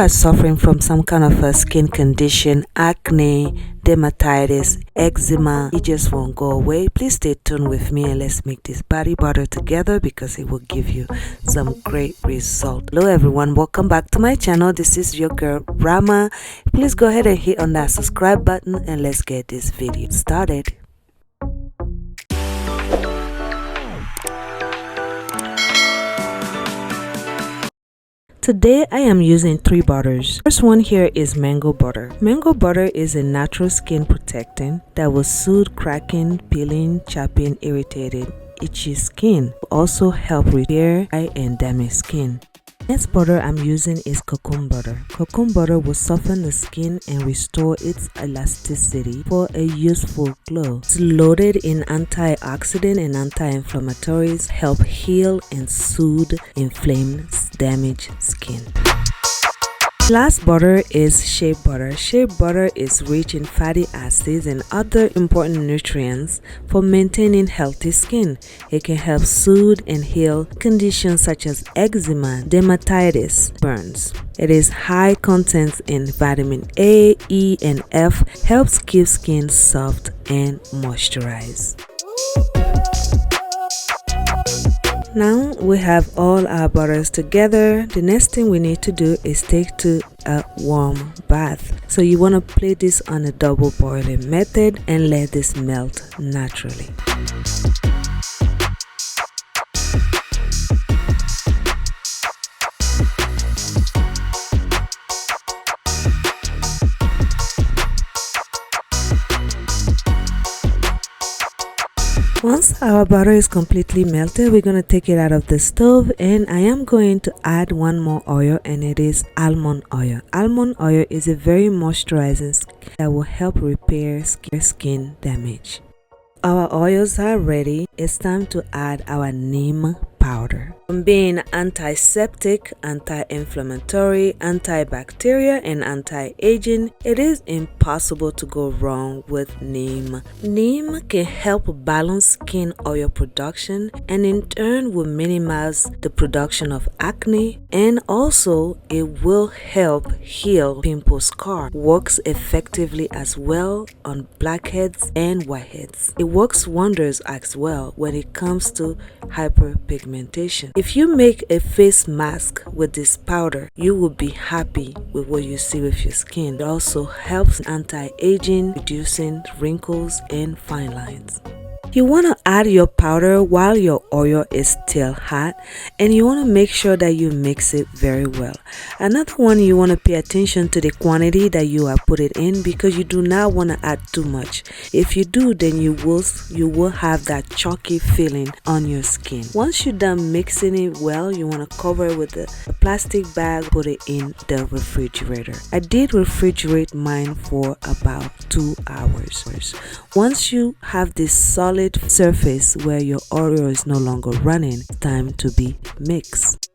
Are suffering from some kind of a skin condition, acne, dermatitis, eczema, it just won't go away, please stay tuned with me and let's make this body butter together because it will give you some great result. Hello everyone, welcome back to my channel. This is your girl Rama. Please go ahead and hit on that subscribe button and let's get this video started. Today I am using 3 butters. First one here is mango butter. Mango butter is a natural skin protectant that will soothe cracking, peeling, chapping, irritated, itchy skin. Also help repair dry and damaged skin. Next butter I'm using is Kokum Butter. Kokum Butter will soften the skin and restore its elasticity for a useful glow. It's loaded in antioxidant and anti-inflammatories, help heal and soothe inflamed, damaged skin. Last butter is Shea Butter. Shea Butter is rich in fatty acids and other important nutrients for maintaining healthy skin. It can help soothe and heal conditions such as eczema, dermatitis, burns. It is high content in vitamin A, E, and F, helps keep skin soft and moisturized. Now we have all our butters together. The next thing we need to do is take to a warm bath. So you want to place this on a double boiling method and let this melt naturally. Once our butter is completely melted, we're going to take it out of the stove and I am going to add one more oil, and it is almond oil. Almond oil is a very moisturizing that will help repair skin damage. Our oils are ready. It's time to add our neem powder. From being antiseptic, anti-inflammatory, antibacterial, and anti-aging, it is impossible to go wrong with neem. Neem can help balance skin oil production and in turn will minimize the production of acne, and also it will help heal pimple scar. Works effectively as well on blackheads and whiteheads. It works wonders as well when it comes to hyperpigmentation. If you make a face mask with this powder, you will be happy with what you see with your skin. It also helps anti-aging, reducing wrinkles and fine lines. You want to add your powder while your oil is still hot, and you want to make sure that you mix it very well. Another one, you want to pay attention to the quantity that you are putting in because you do not want to add too much. If you do, then you will have that chalky feeling on your skin. Once you're done mixing it well, you want to cover it with a plastic bag, put it in the refrigerator. I did refrigerate mine for about 2 hours. Once you have this solid surface where your oil is no longer running, it's time to be mixed.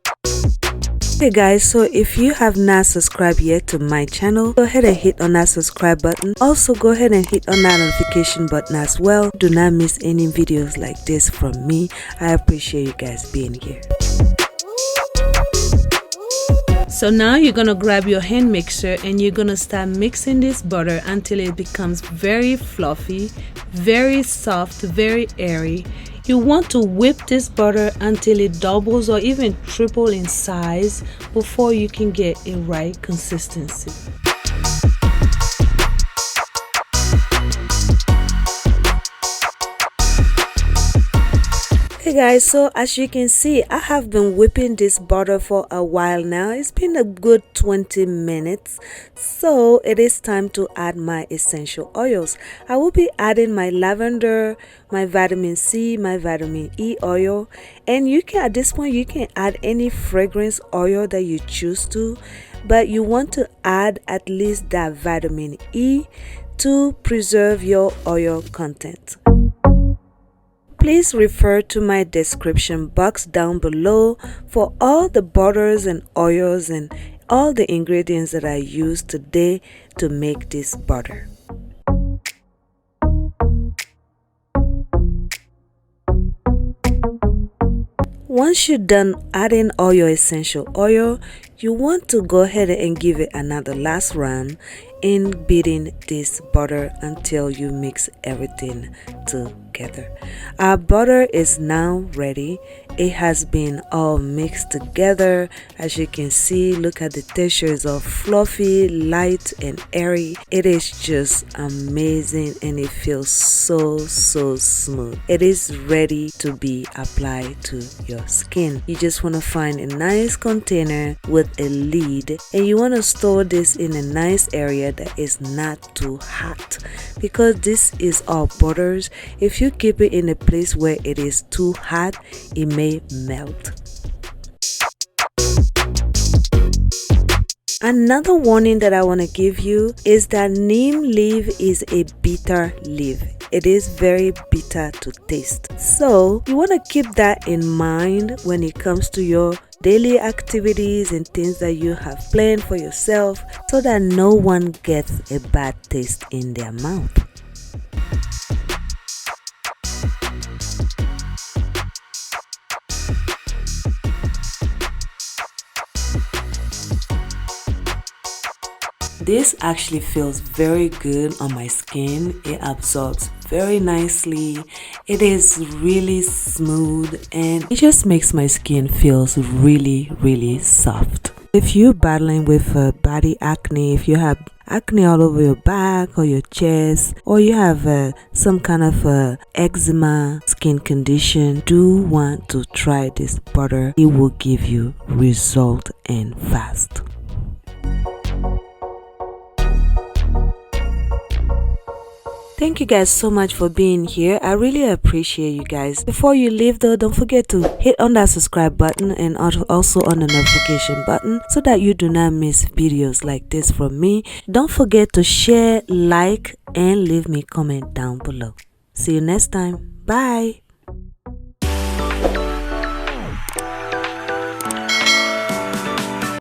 Hey guys, so if you have not subscribed yet to my channel, go ahead and hit on that subscribe button. Also go ahead and hit on that notification button as well. Do not miss any videos like this from me. I appreciate you guys being here. So now you're gonna grab your hand mixer and you're gonna start mixing this butter until it becomes very fluffy, very soft, very airy. You want to whip this butter until it doubles or even triple in size before you can get a right consistency. Hey guys, so as you can see, I have been whipping this butter for a while now. It's been a good 20 minutes. So it is time to add my essential oils. I will be adding my lavender, my vitamin C, my vitamin E oil, and you can, at this point, you can add any fragrance oil that you choose to, but you want to add at least that vitamin E to preserve your oil content. Please refer to my description box down below for all the butters and oils and all the ingredients that I used today to make this butter. Once you're done adding all your essential oil, you want to go ahead and give it another last round in beating this butter until you mix everything together. Our butter is now ready. It has been all mixed together. As you can see, look at the texture. Is all fluffy, light and airy. It is just amazing and it feels so smooth. It is ready to be applied to your skin. You just want to find a nice container with a lid, and you want to store this in a nice area that is not too hot, because this is all butters. If you keep it in a place where it is too hot, it may melt. Another warning that I want to give you is that neem leaf is a bitter leaf. It is very bitter to taste. So you want to keep that in mind when it comes to your daily activities and things that you have planned for yourself, so that no one gets a bad taste in their mouth. This actually feels very good on my skin. It absorbs very nicely. It is really smooth and it just makes my skin feels really soft. If you're battling with body acne, if you have acne all over your back or your chest, or you have some kind of eczema skin condition, do want to try this butter. It will give you result and fast. Thank you guys so much for being here. I really appreciate you guys. Before you leave though, don't forget to hit on that subscribe button and also on the notification button so that you do not miss videos like this from me. Don't forget to share, like, and leave me a comment down below. See you next time. Bye.